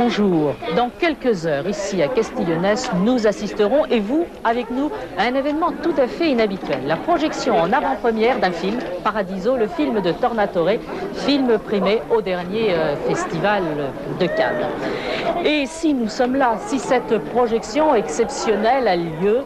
Bonjour. Dans quelques heures, ici à Castillonnès, nous assisterons, et vous, avec nous, à un événement tout à fait inhabituel. La projection en avant-première d'un film, Paradiso, le film de Tornatore, film primé au dernier festival de Cannes. Et si nous sommes là, si cette projection exceptionnelle a lieu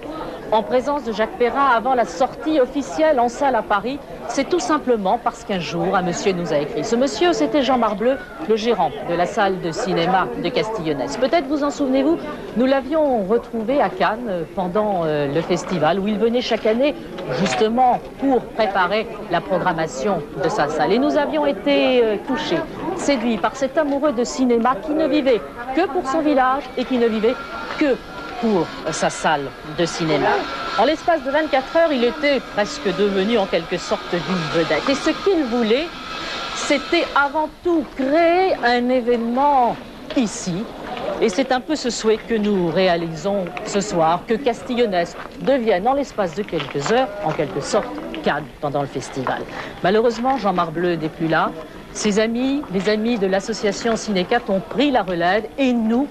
en présence de Jacques Perrin avant la sortie officielle en salle à Paris, c'est tout simplement parce qu'un jour, un monsieur nous a écrit. Ce monsieur, c'était Jean Marbleu, le gérant de la salle de cinéma de Castillonnès. Peut-être vous en souvenez-vous, nous l'avions retrouvé à Cannes pendant le festival où il venait chaque année justement pour préparer la programmation de sa salle. Et nous avions été touchés, séduits par cet amoureux de cinéma qui ne vivait que pour son village et qui ne vivait que pour sa salle de cinéma. En l'espace de 24 heures, il était presque devenu en quelque sorte une vedette. Et ce qu'il voulait, c'était avant tout créer un événement ici. Et c'est un peu ce souhait que nous réalisons ce soir, que Castillonnès devienne en l'espace de quelques heures, en quelque sorte, Cannes pendant le festival. Malheureusement, Jean Marbleu n'est plus là. Ses amis, les amis de l'association Cinécat ont pris la relève et nous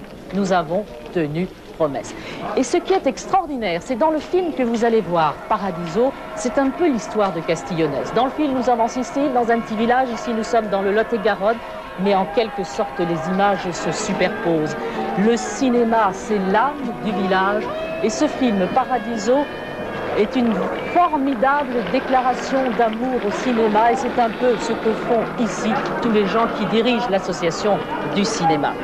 avons tenu promesse. Et ce qui est extraordinaire, c'est dans le film que vous allez voir, Paradiso, c'est un peu l'histoire de Castillonnès. Dans le film, nous avançons ici, dans un petit village, ici nous sommes dans le Lot-et-Garonne, mais en quelque sorte, les images se superposent. Le cinéma, c'est l'âme du village, et ce film, Paradiso, est une formidable déclaration d'amour au cinéma, et c'est un peu ce que font ici tous les gens qui dirigent l'association du cinéma.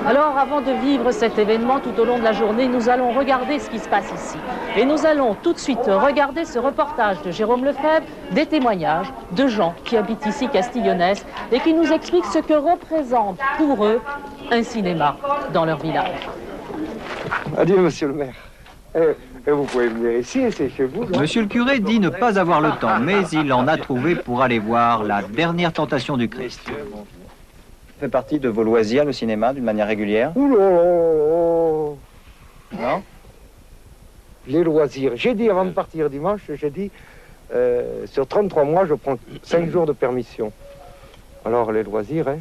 Alors, avant de vivre cet événement tout au long de la journée, nous allons regarder ce qui se passe ici. Et nous allons tout de suite regarder ce reportage de Jérôme Lefebvre, des témoignages de gens qui habitent ici Castillonnès et qui nous expliquent ce que représente pour eux un cinéma dans leur village. Adieu, monsieur le maire. Et vous pouvez venir ici, c'est chez vous. Là. Monsieur le curé dit ne pas avoir le temps, mais il en a trouvé pour aller voir la dernière tentation du Christ. Ça fait partie de vos loisirs, le cinéma, d'une manière régulière? Ouh là là. Non? Les loisirs. J'ai dit avant de partir dimanche, j'ai dit, sur 33 mois, je prends 5 jours de permission. Alors les loisirs, hein,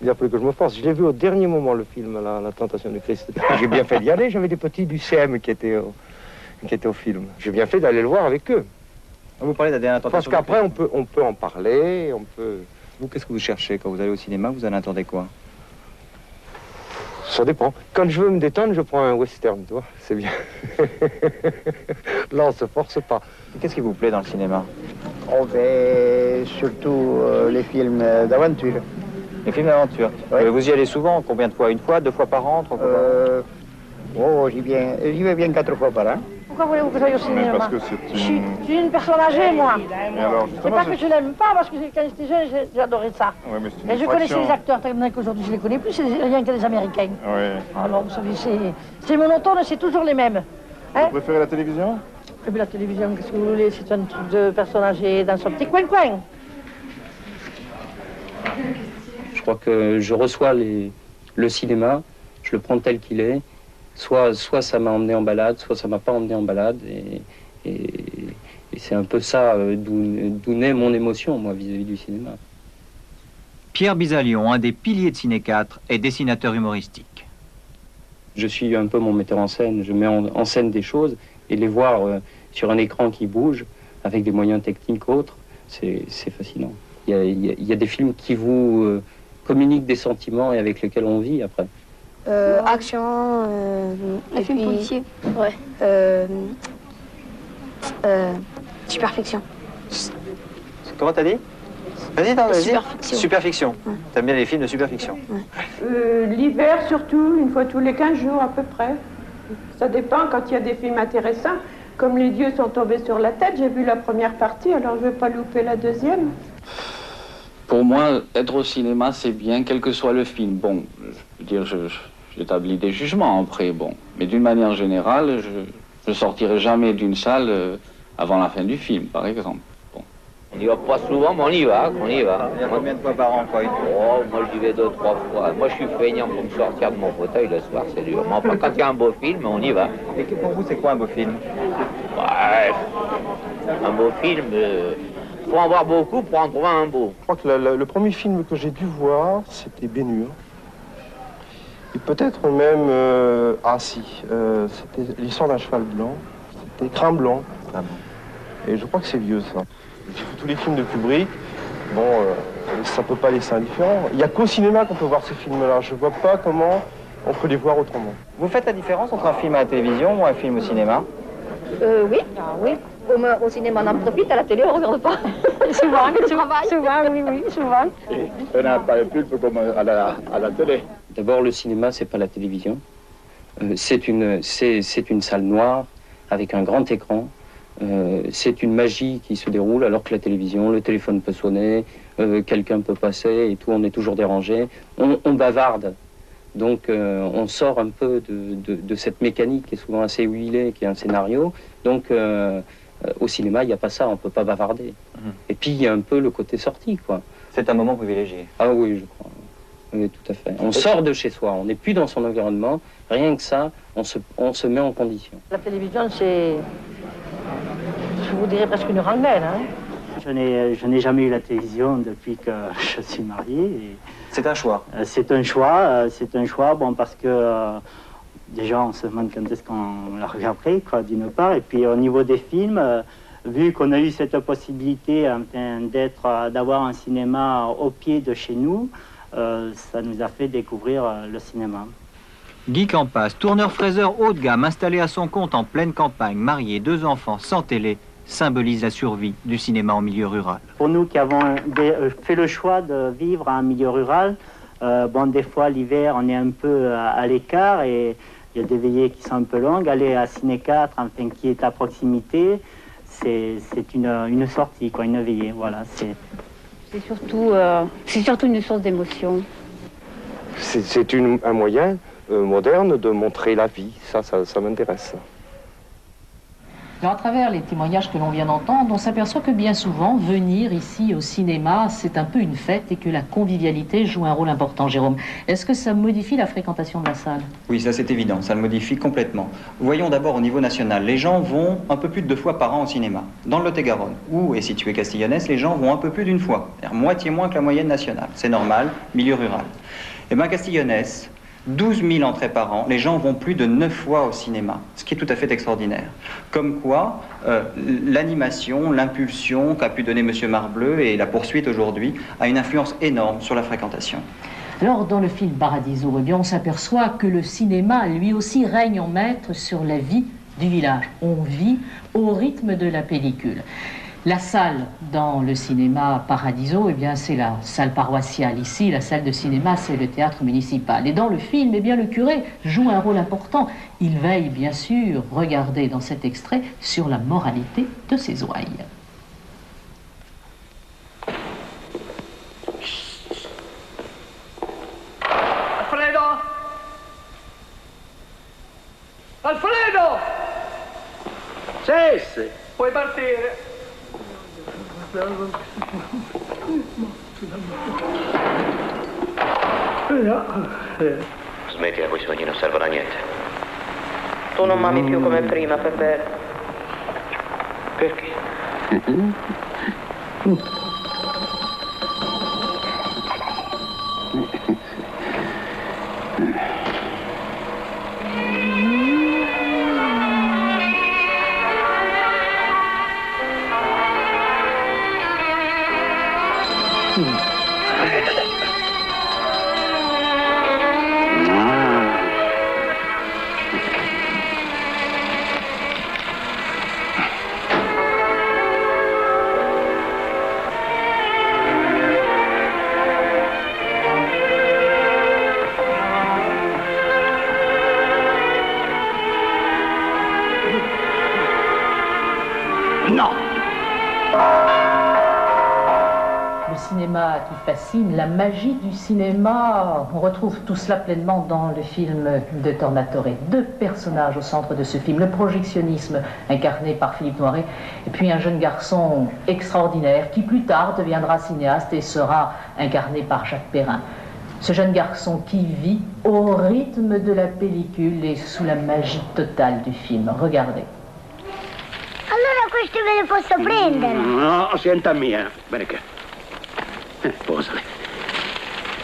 il a fallu que je me force. Je l'ai vu au dernier moment, le film, La Tentation du Christ. J'ai bien fait d'y aller, j'avais des petits du CM qui étaient au film. J'ai bien fait d'aller le voir avec eux. Vous parlez de la dernière tentation? Parce qu'après, on peut en parler, on peut... Vous, qu'est-ce que vous cherchez quand vous allez au cinéma? Vous allez attendre quoi? Ça dépend. Quand je veux me détendre, je prends un western, tu vois. C'est bien. Là, on se force pas. Qu'est-ce qui vous plaît dans le cinéma? On fait surtout les films d'aventure. Les films d'aventure? Oui. Vous y allez souvent? Combien de fois? Une fois, 2 fois par an, 3 fois par an? Oh, j'y vais bien 4 fois par an. Pourquoi voulez-vous que j'aille au cinéma? Parce que c'est Je suis une personne âgée, moi. Et alors, C'est pas que je l'aime pas, parce que quand j'étais jeune, j'adorais ça. Ouais, mais c'est une Mais je connaissais fraction. les acteurs, tellement qu'aujourd'hui je les connais plus, c'est rien que les Américains. Ouais. Alors, vous savez, c'est monotone, c'est toujours les mêmes. Hein? Vous préférez la télévision? Et puis la télévision, qu'est-ce que vous voulez? C'est un truc de personnes âgées dans son petit coin-coin. Je crois que je reçois le cinéma, je le prends tel qu'il est. Soit ça m'a emmené en balade, soit ça m'a pas emmené en balade. Et c'est un peu ça d'où naît mon émotion, moi, vis-à-vis du cinéma. Pierre Bisalion, un des piliers de Ciné 4, est dessinateur humoristique. Je suis un peu mon metteur en scène, je mets en scène des choses et les voir sur un écran qui bouge, avec des moyens techniques autres, c'est fascinant. Il y a des films qui vous communiquent des sentiments et avec lesquels on vit après. Action, Les films policiers. Ouais. Superfiction. Comment t'as dit? Vas-y, vas-y. Superfiction. Superfiction. Ouais. T'aimes bien les films de superfiction? L'hiver surtout, une fois tous les 15 jours à peu près. Ça dépend quand il y a des films intéressants. Comme les dieux sont tombés sur la tête, j'ai vu la première partie, alors je ne vais pas louper la deuxième. Pour moi, être au cinéma, c'est bien, quel que soit le film. Bon, je veux dire, j'établis des jugements après, bon. Mais d'une manière générale, je sortirai jamais d'une salle avant la fin du film, par exemple. Bon. On n'y va pas souvent, mais on y va, On y va combien de fois par an, quoi? Oh, moi j'y vais 2 ou 3 fois. Moi je suis feignant pour me sortir de mon fauteuil le soir, c'est dur. Mais enfin, quand il y a un beau film, on y va. Et pour vous, c'est quoi un beau film? Ouais, un beau film, faut en voir beaucoup pour en trouver un beau. Je crois que le premier film que j'ai dû voir, c'était Bénure. Et peut-être même... ah si, c'était l'histoire d'un cheval blanc. C'était Crin Blanc. Ah bon. Et je crois que c'est vieux, ça. J'ai vu tous les films de Kubrick. Bon, ça peut pas laisser indifférent. Il n'y a qu'au cinéma qu'on peut voir ces films-là. Je vois pas comment on peut les voir autrement. Vous faites la différence entre un film à la télévision ou un film au cinéma? Oui. Ah, oui. Au cinéma, on en profite, à la télé, on ne regarde pas. Souvent, oui, souvent. On n'a pas de pub comme à la télé. D'abord, le cinéma, c'est pas la télévision. C'est une salle noire avec un grand écran. C'est une magie qui se déroule alors que la télévision, le téléphone peut sonner, quelqu'un peut passer et tout, on est toujours dérangé. On bavarde. Donc on sort un peu de cette mécanique qui est souvent assez huilée, qui est un scénario. Donc au cinéma, il n'y a pas ça, on ne peut pas bavarder. Et puis il y a un peu le côté sorti, quoi. C'est un moment privilégié. Ah oui, je crois. Oui, tout à fait. On sort de chez soi, on n'est plus dans son environnement. Rien que ça, on se met en condition. La télévision, c'est, je vous dirais, presque une rangelle. Hein. Je n'ai jamais eu la télévision depuis que je suis marié. C'est un choix. C'est un choix, bon, parce que déjà on se demande quand est-ce qu'on la regarderait, quoi, d'une part, et puis au niveau des films, vu qu'on a eu cette possibilité d'avoir un cinéma au pied de chez nous, ça nous a fait découvrir le cinéma. Guy Campas, tourneur fraiseur haut de gamme, installé à son compte en pleine campagne, marié, 2 enfants, sans télé, symbolise la survie du cinéma en milieu rural. Pour nous qui avons fait le choix de vivre en milieu rural, bon, des fois l'hiver on est un peu à l'écart et il y a des veillées qui sont un peu longues. Aller à Ciné 4, enfin, qui est à proximité, c'est une sortie, quoi, une veillée, voilà. C'est surtout une source d'émotion. C'est un moyen moderne de montrer la vie, ça m'intéresse. Alors, à travers les témoignages que l'on vient d'entendre, on s'aperçoit que bien souvent, venir ici au cinéma, c'est un peu une fête et que la convivialité joue un rôle important. Jérôme, est-ce que ça modifie la fréquentation de la salle? Oui, ça c'est évident, ça le modifie complètement. Voyons d'abord au niveau national. Les gens vont un peu plus de 2 fois par an au cinéma. Dans le Lot-et-Garonne, où est situé Castillonnès, les gens vont un peu plus d'1 fois. C'est-à-dire moitié moins que la moyenne nationale. C'est normal, milieu rural. Et bien Castillonnès, 12 000 entrées par an, les gens vont plus de 9 fois au cinéma, ce qui est tout à fait extraordinaire. Comme quoi, l'animation, l'impulsion qu'a pu donner M. Marbleu et la poursuite aujourd'hui a une influence énorme sur la fréquentation. Alors, dans le film Paradiso, eh bien, on s'aperçoit que le cinéma, lui aussi, règne en maître sur la vie du village. On vit au rythme de la pellicule. La salle dans le cinéma Paradiso, eh bien, c'est la salle paroissiale. Ici, la salle de cinéma, c'est le théâtre municipal. Et dans le film, eh bien, le curé joue un rôle important. Il veille, bien sûr, regardez dans cet extrait, sur la moralité de ses ouailles. Alfredo! Alfredo! Cesse! Puoi partire. Smettila, quei sogni non servono a niente. Tu non m'ami più come prima, Peppe. Perché? Qui fascine, la magie du cinéma, on retrouve tout cela pleinement dans le film de Tornatore. 2 personnages au centre de ce film, le projectionnisme incarné par Philippe Noiret et puis un jeune garçon extraordinaire qui plus tard deviendra cinéaste et sera incarné par Jacques Perrin. Ce jeune garçon qui vit au rythme de la pellicule et sous la magie totale du film. Regardez. Allora questo me ne posso prendere? No, senta mia. Bene che... Posale.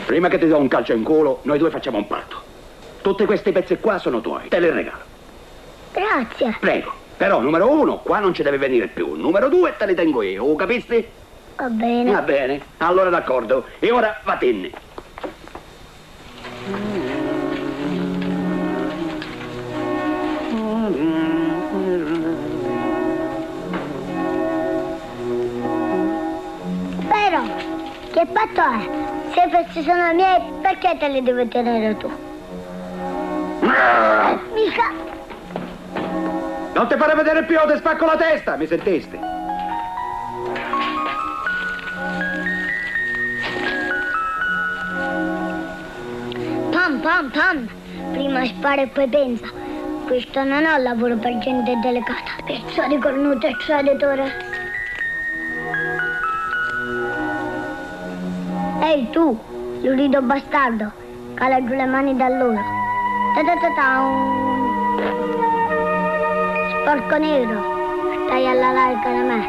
Prima che ti do un calcio in culo, noi 2 facciamo un patto. Tutte queste pezze qua sono tuoi, te le regalo. Grazie. Prego. Però numero 1, qua non ci deve venire più. Numero 2 te li tengo io, capisti? Va bene. Va bene, allora d'accordo. E ora vattene. Però, che fatto è? Se questi sono miei, perché te li devi tenere tu? Mica... Non ti fare vedere più, ti spacco la testa, mi sentiste? Pam. Prima spara e poi pensa. Questo non è un lavoro per gente delicata. Pezzo di cornuto e traditore. Ehi tu, lurido bastardo, cala giù le mani da loro. Sporco nero, stai alla larga da me.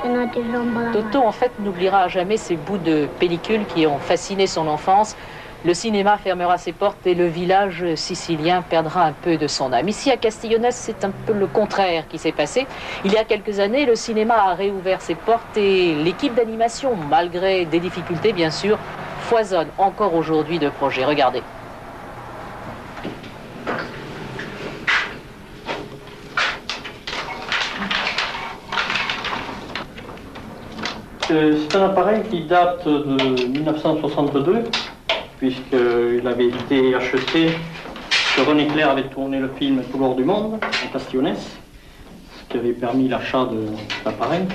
Sinon ti rompo la Toto, en fait, n'oubliera jamais ces bouts de pellicule qui ont fasciné son enfance. Le cinéma fermera ses portes et le village sicilien perdra un peu de son âme. Ici, à Castiglione, c'est un peu le contraire qui s'est passé. Il y a quelques années, le cinéma a réouvert ses portes et l'équipe d'animation, malgré des difficultés, bien sûr, foisonne encore aujourd'hui de projets. Regardez. C'est un appareil qui date de 1962, puisqu'il avait été acheté, que René Clair avait tourné le film Tout l'or du monde, à Castiglione, ce qui avait permis l'achat de l'appareil.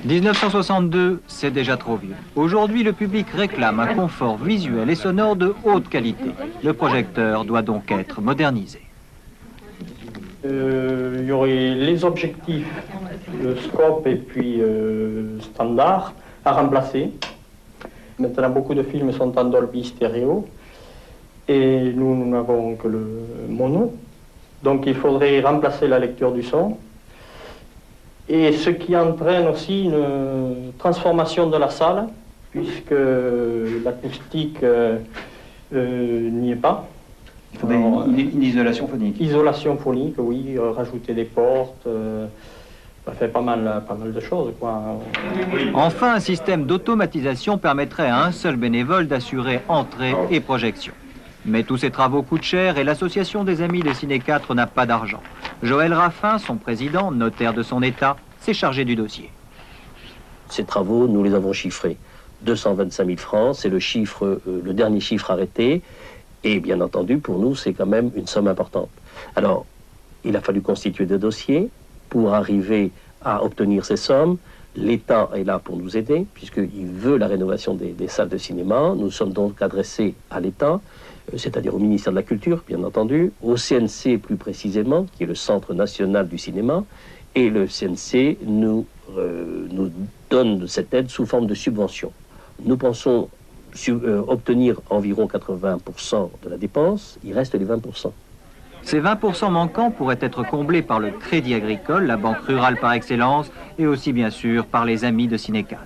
1962, c'est déjà trop vieux. Aujourd'hui, le public réclame un confort visuel et sonore de haute qualité. Le projecteur doit donc être modernisé. Il y aurait les objectifs, le scope et puis standard à remplacer. Maintenant, beaucoup de films sont en Dolby stéréo et nous n'avons que le mono. Donc il faudrait remplacer la lecture du son. Et ce qui entraîne aussi une transformation de la salle, puisque l'acoustique n'y est pas. Il faudrait une isolation phonique. Isolation phonique, oui, rajouter des portes, ça fait pas mal de choses, quoi. Enfin, un système d'automatisation permettrait à un seul bénévole d'assurer entrée et projection. Mais tous ces travaux coûtent cher et l'association des Amis de Ciné 4 n'a pas d'argent. Joël Raffin, son président, notaire de son état, s'est chargé du dossier. Ces travaux, nous les avons chiffrés. 225 000 francs, c'est le dernier chiffre arrêté. Et bien entendu, pour nous, c'est quand même une somme importante. Alors, il a fallu constituer des dossiers pour arriver à obtenir ces sommes. L'État est là pour nous aider, puisqu'il veut la rénovation des salles de cinéma. Nous sommes donc adressés à l'État, c'est-à-dire au ministère de la Culture, bien entendu, au CNC plus précisément, qui est le Centre national du cinéma, et le CNC nous donne cette aide sous forme de subvention. Nous pensons obtenir environ 80% de la dépense, il reste les 20%. Ces 20% manquants pourraient être comblés par le Crédit Agricole, la banque rurale par excellence, et aussi bien sûr par les Amis de Ciné 4.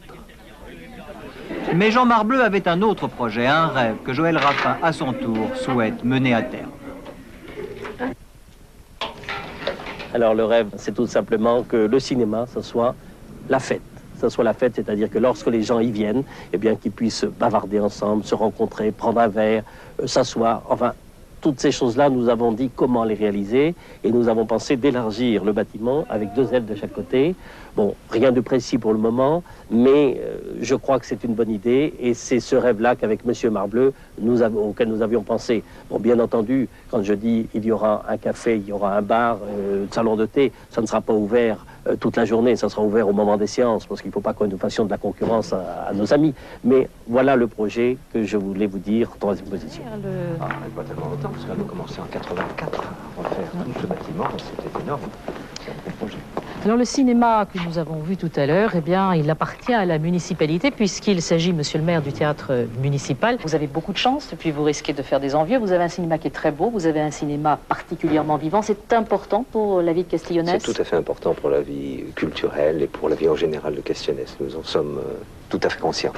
Mais Jean Marbleu avait un autre projet, un rêve que Joël Raffin, à son tour, souhaite mener à terme. Alors le rêve, c'est tout simplement que le cinéma, ce soit la fête. Ça soit la fête, c'est-à-dire que lorsque les gens y viennent, eh bien qu'ils puissent bavarder ensemble, se rencontrer, prendre un verre, s'asseoir, enfin, toutes ces choses-là, nous avons dit comment les réaliser et nous avons pensé d'élargir le bâtiment avec 2 ailes de chaque côté. Bon, rien de précis pour le moment, mais je crois que c'est une bonne idée et c'est ce rêve-là qu'avec M. Marbleu, auquel nous avions pensé. Bon, bien entendu, quand je dis il y aura un café, il y aura un bar, salon de thé, ça ne sera pas ouvert toute la journée, ça sera ouvert au moment des séances, parce qu'il ne faut pas que nous fassions de la concurrence à nos amis. Mais voilà le projet que je voulais vous dire en 3e position. Pas tellement longtemps, parce qu'on a commencé en 84 à refaire tout ce bâtiment, c'était énorme. C'est un gros projet. Alors le cinéma que nous avons vu tout à l'heure, eh bien, il appartient à la municipalité puisqu'il s'agit, monsieur le maire, du théâtre municipal. Vous avez beaucoup de chance et puis vous risquez de faire des envieux. Vous avez un cinéma qui est très beau, vous avez un cinéma particulièrement vivant. C'est important pour la vie de Castiglione? C'est tout à fait important pour la vie culturelle et pour la vie en général de Castiglione. Nous en sommes tout à fait conscient.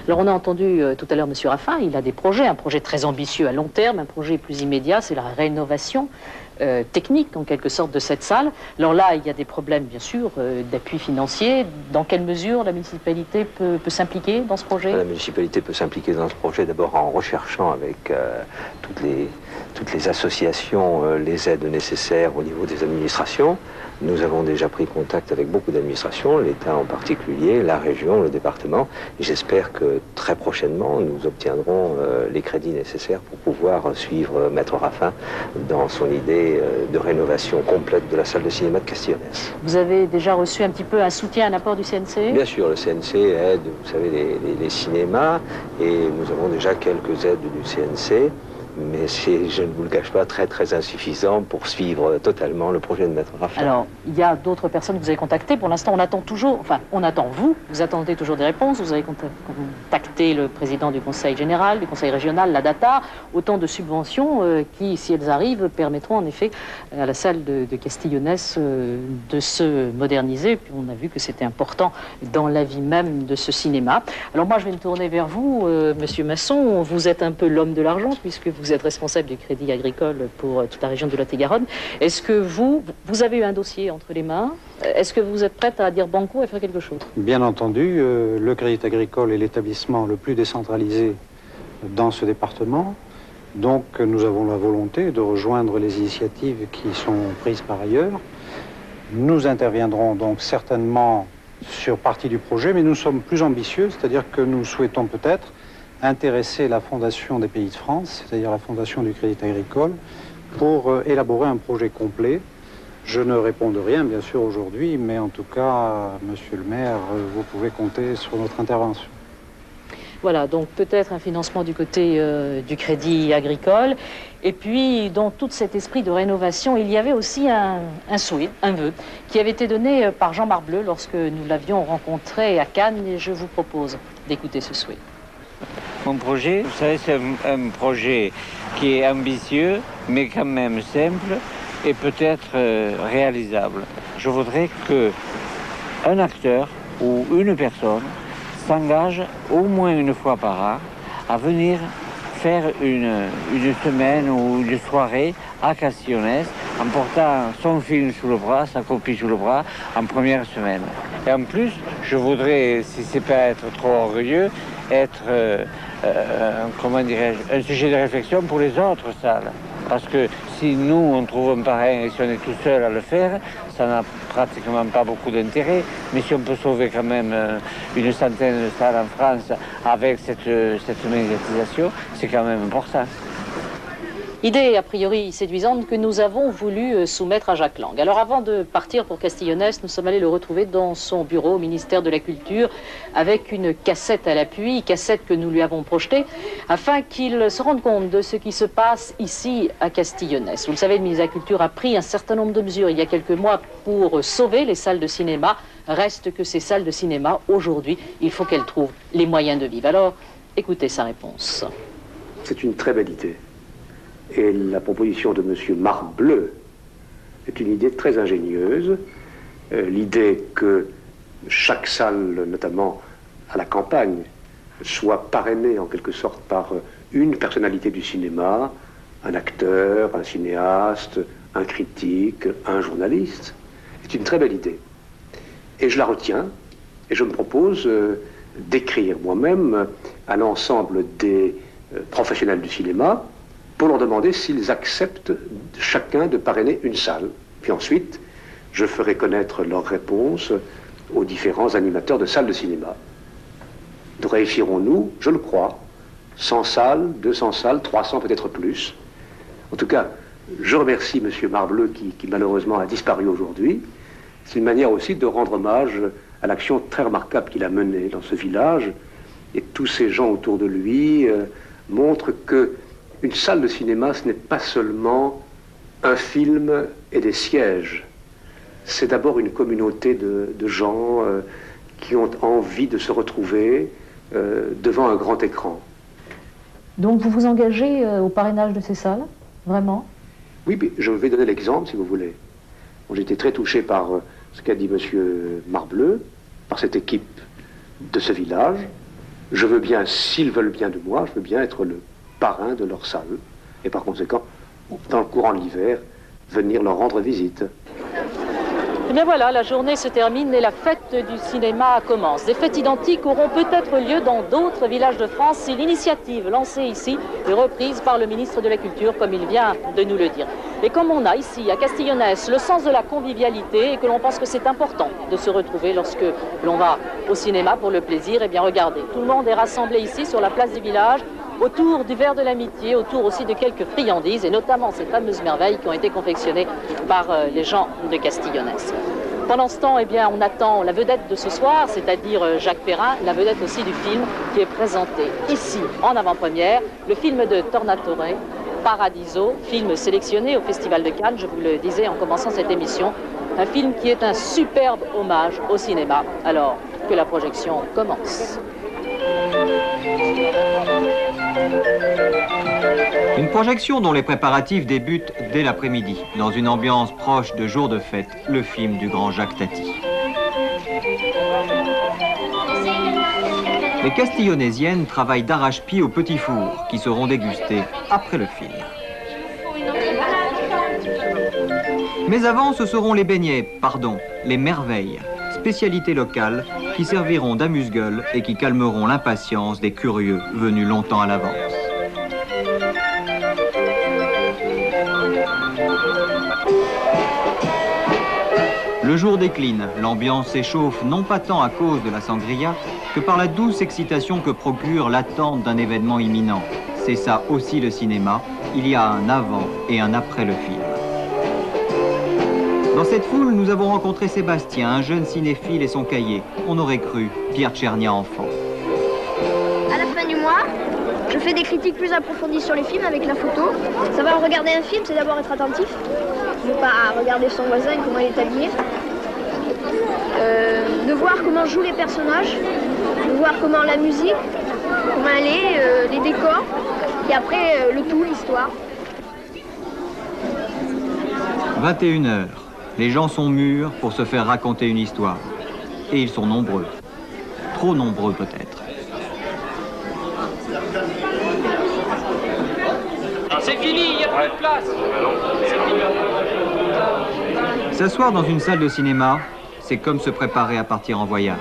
Alors on a entendu tout à l'heure M. Raffin, il a des projets, un projet très ambitieux à long terme, un projet plus immédiat, c'est la rénovation technique en quelque sorte de cette salle. Alors là, il y a des problèmes bien sûr d'appui financier. Dans quelle mesure la municipalité peut s'impliquer dans ce projet? La municipalité peut s'impliquer dans ce projet d'abord en recherchant avec toutes les associations les aides nécessaires au niveau des administrations. Nous avons déjà pris contact avec beaucoup d'administrations, l'État en particulier, la région, le département, et j'espère que très prochainement nous obtiendrons les crédits nécessaires pour pouvoir suivre Maître Raffin dans son idée de rénovation complète de la salle de cinéma de Castillonnès. Vous avez déjà reçu un petit peu un soutien, un apport du CNC? Bien sûr, le CNC aide, vous savez, les cinémas, et nous avons déjà quelques aides du CNC. Mais c'est, je ne vous le cache pas, très très insuffisant pour suivre totalement le projet de Maître Raffin. Alors, il y a d'autres personnes que vous avez contactées. Pour l'instant, on attend toujours, enfin, on attend vous attendez toujours des réponses. Vous avez contacté le président du Conseil général, du Conseil régional, la DATA. Autant de subventions qui, si elles arrivent, permettront en effet à la salle de Castillonnès de se moderniser. Puis on a vu que c'était important dans la vie même de ce cinéma. Alors moi, je vais me tourner vers vous, Monsieur Masson. Vous êtes un peu l'homme de l'argent, puisque vous êtes responsable du Crédit Agricole pour toute la région de Lot-et-Garonne. Est-ce que vous avez eu un dossier entre les mains? Est-ce que vous êtes prête à dire banco et faire quelque chose? Bien entendu, le Crédit Agricole est l'établissement le plus décentralisé dans ce département. Donc nous avons la volonté de rejoindre les initiatives qui sont prises par ailleurs. Nous interviendrons donc certainement sur partie du projet, mais nous sommes plus ambitieux, c'est-à-dire que nous souhaitons peut-être intéresser la Fondation des Pays de France, c'est-à-dire la Fondation du Crédit Agricole, pour élaborer un projet complet. Je ne réponds de rien, bien sûr, aujourd'hui, mais en tout cas, monsieur le maire, vous pouvez compter sur notre intervention. Voilà, donc peut-être un financement du côté du Crédit Agricole. Et puis, dans tout cet esprit de rénovation, il y avait aussi un souhait, un vœu, qui avait été donné par Jean Marbleu lorsque nous l'avions rencontré à Cannes, et je vous propose d'écouter ce souhait. Mon projet, vous savez, c'est un projet qui est ambitieux, mais quand même simple et peut-être réalisable. Je voudrais qu'un acteur ou une personne s'engage au moins une fois par an à venir faire une semaine ou une soirée à Castillonnès en portant son film sous le bras, sa copie sous le bras, en première semaine. Et en plus, je voudrais, si c'est pas être trop orgueilleux, être, comment dirais-je, un sujet de réflexion pour les autres salles. Parce que si nous, on trouve un parrain et si on est tout seul à le faire, ça n'a pratiquement pas beaucoup d'intérêt. Mais si on peut sauver quand même une centaine de salles en France avec cette médiatisation, c'est quand même important. Idée a priori séduisante que nous avons voulu soumettre à Jacques Lang. Alors avant de partir pour Castillonnès, nous sommes allés le retrouver dans son bureau au ministère de la Culture avec une cassette à l'appui, cassette que nous lui avons projetée, afin qu'il se rende compte de ce qui se passe ici à Castillonnès. Vous le savez, le ministère de la Culture a pris un certain nombre de mesures il y a quelques mois pour sauver les salles de cinéma. Reste que ces salles de cinéma, aujourd'hui, il faut qu'elles trouvent les moyens de vivre. Alors, écoutez sa réponse. C'est une très belle idée. Et la proposition de M. Marbleu est une idée très ingénieuse. L'idée que chaque salle, notamment à la campagne, soit parrainée en quelque sorte par une personnalité du cinéma, un acteur, un cinéaste, un critique, un journaliste, est une très belle idée. Et je la retiens, et je me propose d'écrire moi-même à l'ensemble des professionnels du cinéma pour leur demander s'ils acceptent chacun de parrainer une salle. Puis ensuite, je ferai connaître leurs réponses aux différents animateurs de salles de cinéma. Nous réussirons-nous, je le crois, 100 salles, 200 salles, 300 peut-être plus. En tout cas, je remercie M. Marbleu qui malheureusement a disparu aujourd'hui. C'est une manière aussi de rendre hommage à l'action très remarquable qu'il a menée dans ce village. Et tous ces gens autour de lui montrent que une salle de cinéma, ce n'est pas seulement un film et des sièges. C'est d'abord une communauté de gens qui ont envie de se retrouver devant un grand écran. Donc vous vous engagez au parrainage de ces salles, vraiment? Oui, mais je vais donner l'exemple si vous voulez. Bon, j'ai été très touché par ce qu'a dit M. Marbleu, par cette équipe de ce village. Je veux bien, s'ils veulent bien de moi, je veux bien être le parrain de leur salle. Et par conséquent, dans le courant de l'hiver, venir leur rendre visite. Eh bien voilà, la journée se termine et la fête du cinéma commence. Des fêtes identiques auront peut-être lieu dans d'autres villages de France si l'initiative lancée ici est reprise par le ministre de la Culture, comme il vient de nous le dire. Et comme on a ici, à Castillonnès, le sens de la convivialité et que l'on pense que c'est important de se retrouver lorsque l'on va au cinéma pour le plaisir, eh bien regardez, tout le monde est rassemblé ici sur la place du village, autour du verre de l'amitié, autour aussi de quelques friandises, et notamment ces fameuses merveilles qui ont été confectionnées par les gens de Castillonnès. Pendant ce temps, eh bien, on attend la vedette de ce soir, c'est-à-dire Jacques Perrin, la vedette aussi du film qui est présenté ici en avant-première, le film de Tornatore, Paradiso, film sélectionné au Festival de Cannes, je vous le disais en commençant cette émission, un film qui est un superbe hommage au cinéma. Alors que la projection commence. Une projection dont les préparatifs débutent dès l'après-midi, dans une ambiance proche de jour de fête, le film du grand Jacques Tati. Les Castillonnésiennes travaillent d'arrache-pied au petit four, qui seront dégustés après le film. Mais avant, ce seront les beignets, les merveilles, spécialités locales qui serviront d'amuse-gueule et qui calmeront l'impatience des curieux venus longtemps à l'avance. Le jour décline, l'ambiance s'échauffe non pas tant à cause de la sangria que par la douce excitation que procure l'attente d'un événement imminent. C'est ça aussi le cinéma, il y a un avant et un après le film. Dans cette foule, nous avons rencontré Sébastien, un jeune cinéphile et son cahier. On aurait cru Pierre Tchernia enfant. À la fin du mois, je fais des critiques plus approfondies sur les films avec la photo. Savoir regarder un film, c'est d'abord être attentif. Ne pas regarder son voisin et comment il est habillé. De voir comment jouent les personnages, de voir comment la musique, comment elle est, les décors, et après le tout, l'histoire. 21h. Les gens sont mûrs pour se faire raconter une histoire. Et ils sont nombreux. Trop nombreux peut-être. C'est fini, il n'y a plus de place. S'asseoir dans une salle de cinéma, c'est comme se préparer à partir en voyage.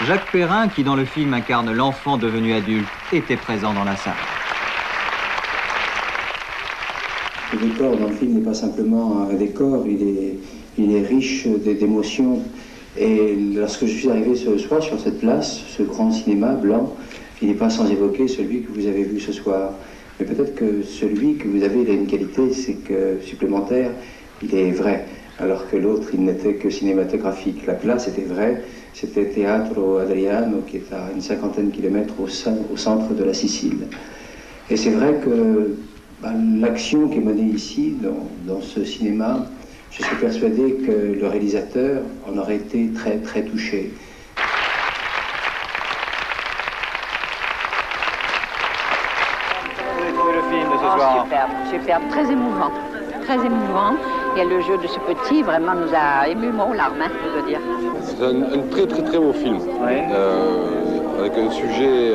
Jacques Perrin, qui dans le film incarne l'enfant devenu adulte, était présent dans la salle. Le décor dans le film n'est pas simplement un décor, il est riche d'émotions. Et lorsque je suis arrivé ce soir sur cette place, ce grand cinéma blanc, il n'est pas sans évoquer celui que vous avez vu ce soir. Mais peut-être que celui que vous avez, il a une qualité, c'est que supplémentaire, il est vrai. Alors que l'autre, il n'était que cinématographique. La place était vraie, c'était Teatro Adriano, qui est à une 50aine de kilomètres au centre de la Sicile. Et c'est vrai que l'action qui est menée ici, dans ce cinéma, je suis persuadé que le réalisateur en aurait été très, très touché. Vous avez trouvé le film de ce soir? Superbe, superbe, très émouvant. Très émouvant. Et le jeu de ce petit, vraiment, nous a ému aux larmes, je dois dire. C'est un très très très beau film, avec un sujet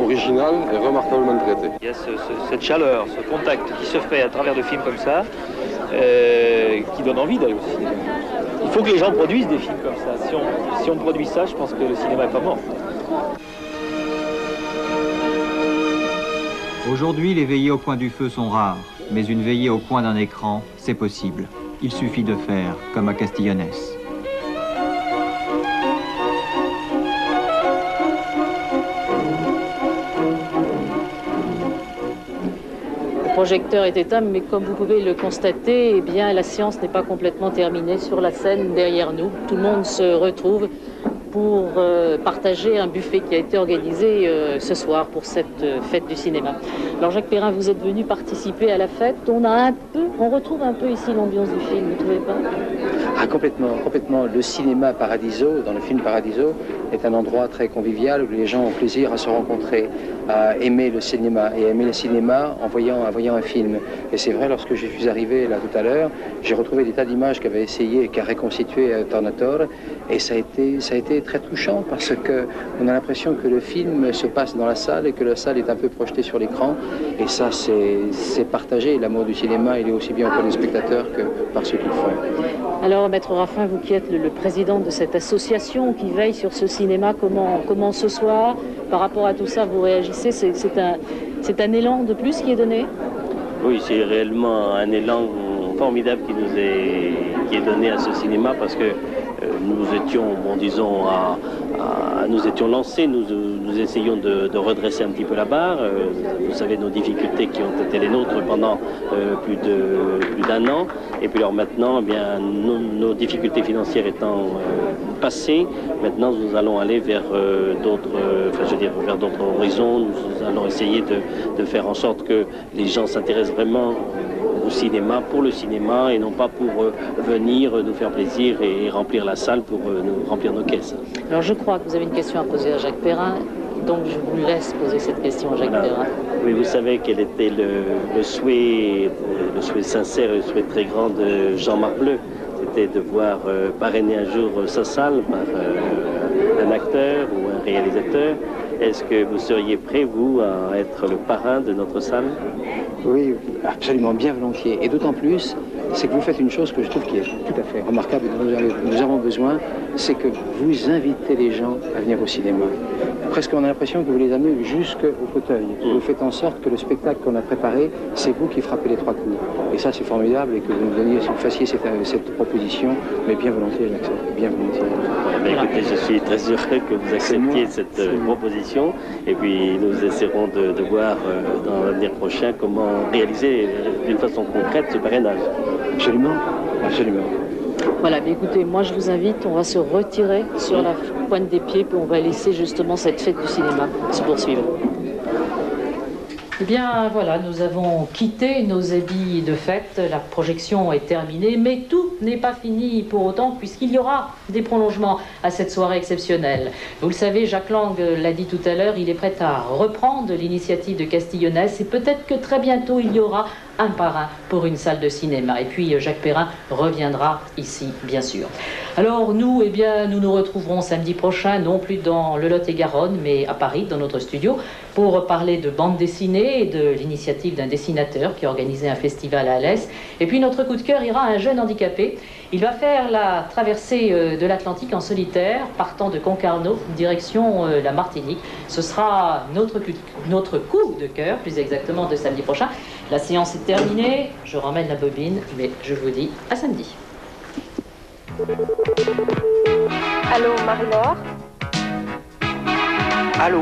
original et remarquablement traité. Il y a cette chaleur, ce contact qui se fait à travers des films comme ça, qui donne envie d'aller au cinéma. Il faut que les gens produisent des films comme ça. Si on produit ça, je pense que le cinéma n'est pas mort. Aujourd'hui, les veillées au coin du feu sont rares, mais une veillée au coin d'un écran, c'est possible. Il suffit de faire comme à Castillonnès. Le projecteur est éteint, mais comme vous pouvez le constater, eh bien, la séance n'est pas complètement terminée sur la scène derrière nous. Tout le monde se retrouve pour partager un buffet qui a été organisé ce soir pour cette fête du cinéma. Alors Jacques Perrin, vous êtes venu participer à la fête. On retrouve un peu ici l'ambiance du film, vous ne trouvez pas? Ah, complètement. Le cinéma Paradiso, dans le film Paradiso, est un endroit très convivial où les gens ont plaisir à se rencontrer, à aimer le cinéma et à aimer le cinéma en voyant un film. Et c'est vrai, lorsque je suis arrivé là tout à l'heure, j'ai retrouvé des tas d'images qu'avait essayé et qu'a reconstitué Tornatore, et ça a été très touchant parce que on a l'impression que le film se passe dans la salle et que la salle est un peu projetée sur l'écran, et ça c'est partagé. L'amour du cinéma, il est aussi bien auprès des spectateurs que par ceux qui le font. Alors, Maître Raffin, vous qui êtes le président de cette association qui veille sur ce cinéma, comment ce soir, par rapport à tout ça, vous réagissez? C'est un élan de plus qui est donné? Oui, c'est réellement un élan formidable qui est donné à ce cinéma, parce que nous étions, nous étions lancés, nous essayons de redresser un petit peu la barre. Vous savez, nos difficultés qui ont été les nôtres pendant plus d'un an. Et puis alors maintenant, eh bien, nos difficultés financières étant passées, maintenant nous allons aller vers vers d'autres horizons. Nous allons essayer de faire en sorte que les gens s'intéressent vraiment au cinéma, pour le cinéma, et non pas pour venir nous faire plaisir et remplir la salle pour nous remplir nos caisses. Alors je crois que vous avez une question à poser à Jacques Perrin, donc je vous laisse poser cette question à Jacques Perrin. Oui, vous savez quel était le souhait sincère et le souhait très grand de Jean Marbleu. C'était de voir parrainer un jour sa salle par un acteur ou un réalisateur. Est-ce que vous seriez prêt, vous, à être le parrain de notre salle? Oui, absolument, bien volontiers. Et d'autant plus, c'est que vous faites une chose que je trouve qui est tout à fait remarquable et dont nous avons besoin, c'est que vous invitez les gens à venir au cinéma. Presque on a l'impression que vous les amenez jusqu'au fauteuil. Vous faites en sorte que le spectacle qu'on a préparé, c'est vous qui frappez les trois coups. Et ça, c'est formidable, et que vous fassiez cette proposition, mais bien volontiers, j'accepte, bien volontiers. Écoutez, je suis très heureux que vous acceptiez cette proposition, et puis nous essaierons de voir dans l'avenir prochain comment réaliser d'une façon concrète ce parrainage. Absolument, absolument. Voilà, mais écoutez, moi je vous invite, on va se retirer sur la pointe des pieds, puis on va laisser justement cette fête du cinéma se poursuivre. Eh bien voilà, nous avons quitté nos habits de fête, la projection est terminée, mais tout n'est pas fini pour autant, puisqu'il y aura des prolongements à cette soirée exceptionnelle. Vous le savez, Jacques Lang l'a dit tout à l'heure, il est prêt à reprendre l'initiative de Castillonnès, et peut-être que très bientôt il y aura un parrain pour une salle de cinéma. Et puis Jacques Perrin reviendra ici, bien sûr. Alors nous, eh bien, nous nous retrouverons samedi prochain, non plus dans le Lot-et-Garonne, mais à Paris, dans notre studio, pour parler de bande dessinée et de l'initiative d'un dessinateur qui a organisé un festival à Alès. Et puis notre coup de cœur ira à un jeune handicapé. Il va faire la traversée de l'Atlantique en solitaire, partant de Concarneau, direction la Martinique. Ce sera notre coup de cœur, plus exactement, de samedi prochain. La séance est terminée, je ramène la bobine, mais je vous dis à samedi. Allô, Marie-Laure? Allô?